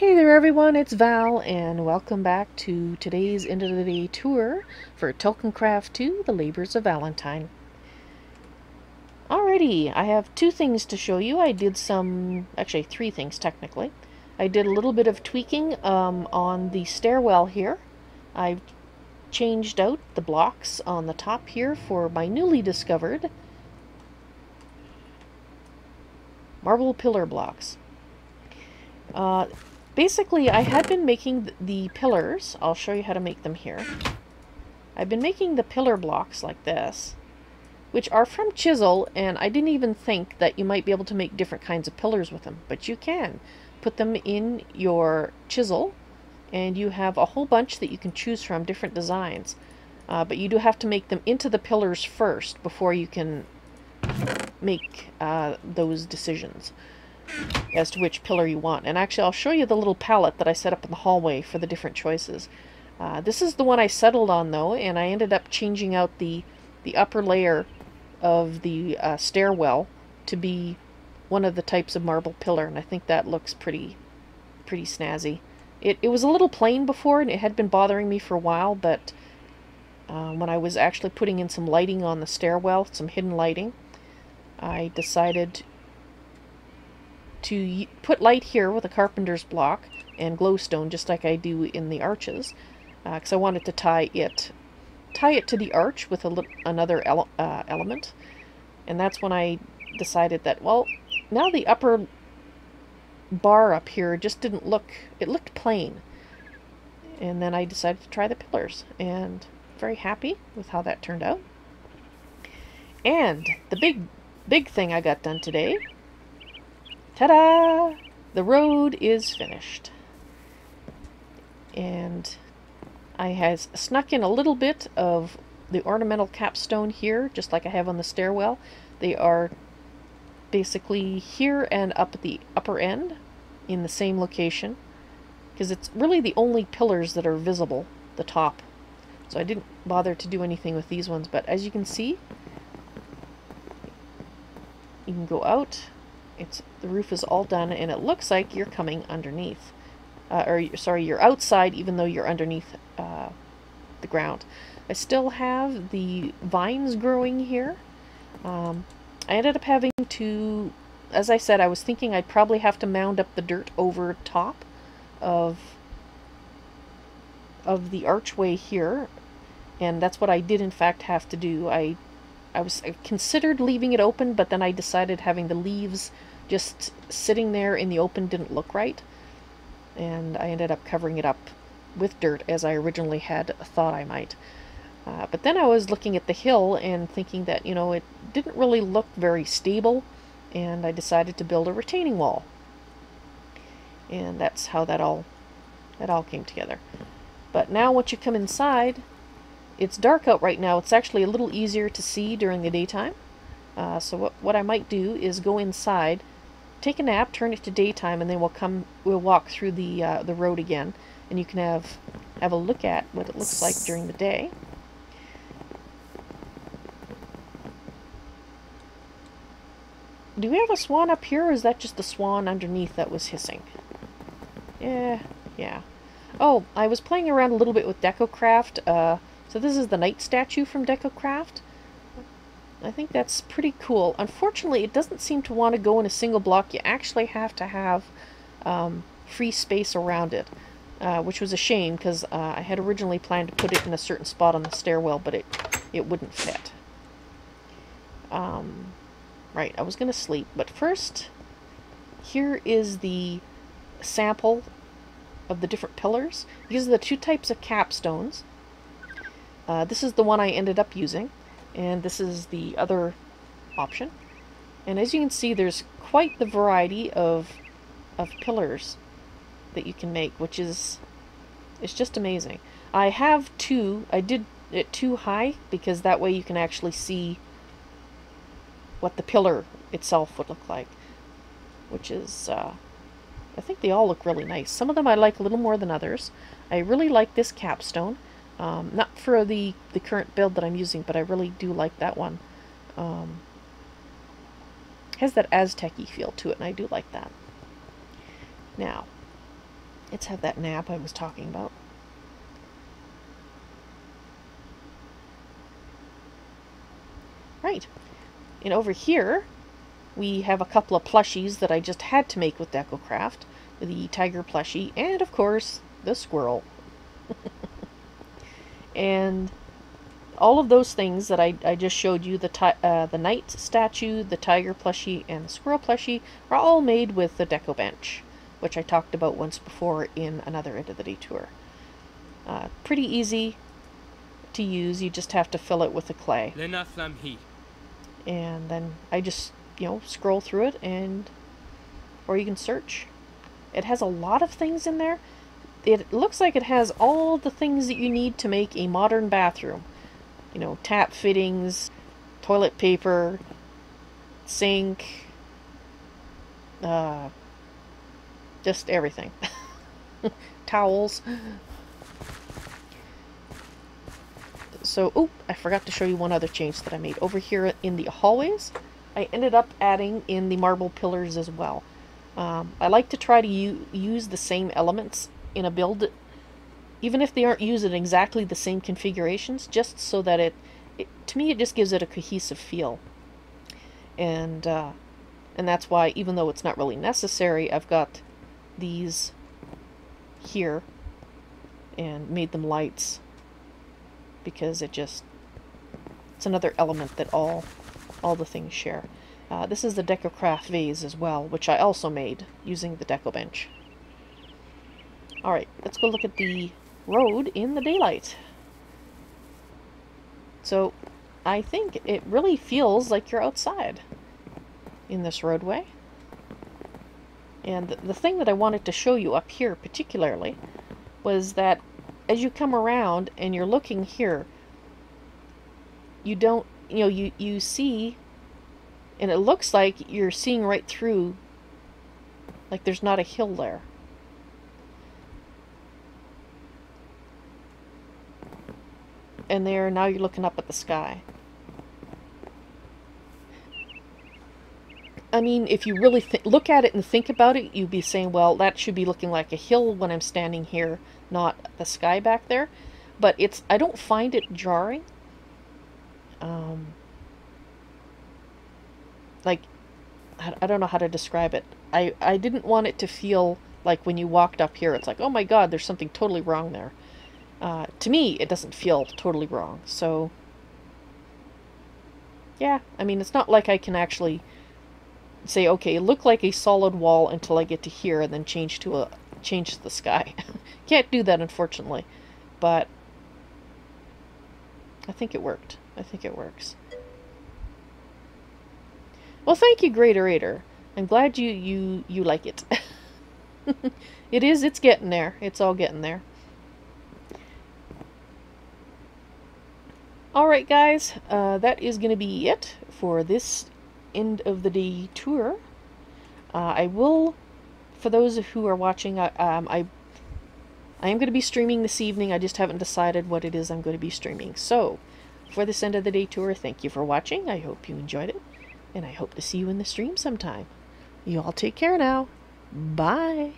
Hey there everyone, it's Val, and welcome back to today's end of the day tour for Tolkiencraft II, The Labors of Valentine. Alrighty, I have two things to show you. Actually three things technically. I did a little bit of tweaking on the stairwell here. I've changed out the blocks on the top here for my newly discovered marble pillar blocks. Basically, I had been making the pillars. I'll show you how to make them here. I've been making the pillar blocks like this, which are from chisel, and I didn't even think that you might be able to make different kinds of pillars with them, but you can. Put them in your chisel, and you have a whole bunch that you can choose from, different designs. But you do have to make them into the pillars first before you can make those decisions as to which pillar you want. And actually, I'll show you the little palette that I set up in the hallway for the different choices. This is the one I settled on, though, and I ended up changing out the upper layer of the stairwell to be one of the types of marble pillar, and I think that looks pretty snazzy. It was a little plain before, and it had been bothering me for a while, but when I was actually putting in some lighting on the stairwell, some hidden lighting, I decided to put light here with a carpenter's block and glowstone, just like I do in the arches, because I wanted to tie it to the arch with another element. And that's when I decided that, well, now the upper bar up here just didn't look, it looked plain. And then I decided to try the pillars, and very happy with how that turned out. And the big thing I got done today, ta-da! The road is finished. And I has snuck in a little bit of the ornamental capstone here, just like I have on the stairwell. They are basically here and up at the upper end in the same location, because it's really the only pillars that are visible, the top. So I didn't bother to do anything with these ones, but as you can see, you can go out. The roof is all done, and it looks like you're coming underneath. You're outside even though you're underneath the ground. I still have the vines growing here. I ended up having to, as I said, I was thinking I'd probably have to mound up the dirt over top of the archway here, and that's what I did in fact have to do. I considered leaving it open, but then I decided having the leaves just sitting there in the open didn't look right, and I ended up covering it up with dirt as I originally had thought I might. But then I was looking at the hill and thinking that, you know, it didn't really look very stable, and I decided to build a retaining wall. And that's how that all came together. But now once you come inside, it's dark out right now. It's actually a little easier to see during the daytime. So what I might do is go inside, take a nap, turn it to daytime, and then we'll walk through the road again, and you can have a look at what it looks like during the day. Do we have a swan up here, or is that just the swan underneath that was hissing? Yeah. Oh, I was playing around a little bit with DecoCraft. So this is the knight statue from DecoCraft. I think that's pretty cool. Unfortunately, it doesn't seem to want to go in a single block. You actually have to have free space around it, which was a shame, because I had originally planned to put it in a certain spot on the stairwell, but it wouldn't fit. Right, I was going to sleep, but first, here is the sample of the different pillars. These are the two types of capstones. This is the one I ended up using, and this is the other option. And as you can see, there's quite the variety of pillars that you can make, which it's just amazing. I have two. I did it too high, because that way you can actually see what the pillar itself would look like, which is, I think they all look really nice. Some of them I like a little more than others. I really like this capstone. Not for the current build that I'm using, but I really do like that one. Has that Aztec-y feel to it, and I do like that. Now, Let's have that nap I was talking about. Right. And over here, we have a couple of plushies that I just had to make with DecoCraft. The tiger plushie, and of course, the squirrel. And all of those things that I just showed you, the knight statue, the tiger plushie, and the squirrel plushie, are all made with the Deco Bench, which I talked about once before in another End of the Day tour. Pretty easy to use, you just have to fill it with the clay. And then I just, scroll through it, or you can search. It has a lot of things in there. It looks like it has all the things that you need to make a modern bathroom. Tap fittings, toilet paper, sink, just everything. Towels. So, oh, I forgot to show you one other change that I made. Over here in the hallways, I ended up adding in the marble pillars as well. I like to try to use the same elements in a build, even if they aren't used in exactly the same configurations, just so that to me, it just gives it a cohesive feel. And that's why, even though it's not really necessary, I've got these here and made them lights, because it's another element that all the things share. This is the DecoCraft vase as well, which I also made using the Deco Bench. Alright, let's go look at the road in the daylight. So, I think it really feels like you're outside in this roadway. And the thing that I wanted to show you up here particularly was that as you come around and you're looking here, you don't, you see, and it looks like you're seeing right through, like there's not a hill there. And now you're looking up at the sky. I mean, if you really look at it and think about it, you'd be saying, well, that should be looking like a hill when I'm standing here, not the sky back there. But I don't find it jarring. Like, I don't know how to describe it. I didn't want it to feel like when you walked up here, it's like, oh my god, there's something totally wrong there. To me, it doesn't feel totally wrong. So, yeah, I mean, it's not like I can actually say, okay, look like a solid wall until I get to here and then change to the sky. Can't do that, unfortunately. But I think it worked. I think it works. Well, thank you, Greaterator. I'm glad you like it. It's getting there. It's all getting there. Alright, guys, that is going to be it for this End of the Day tour. I will, for those who are watching, I am going to be streaming this evening. I just haven't decided what it is I'm going to be streaming. So, for this End of the Day tour, thank you for watching. I hope you enjoyed it, and I hope to see you in the stream sometime. You all take care now. Bye.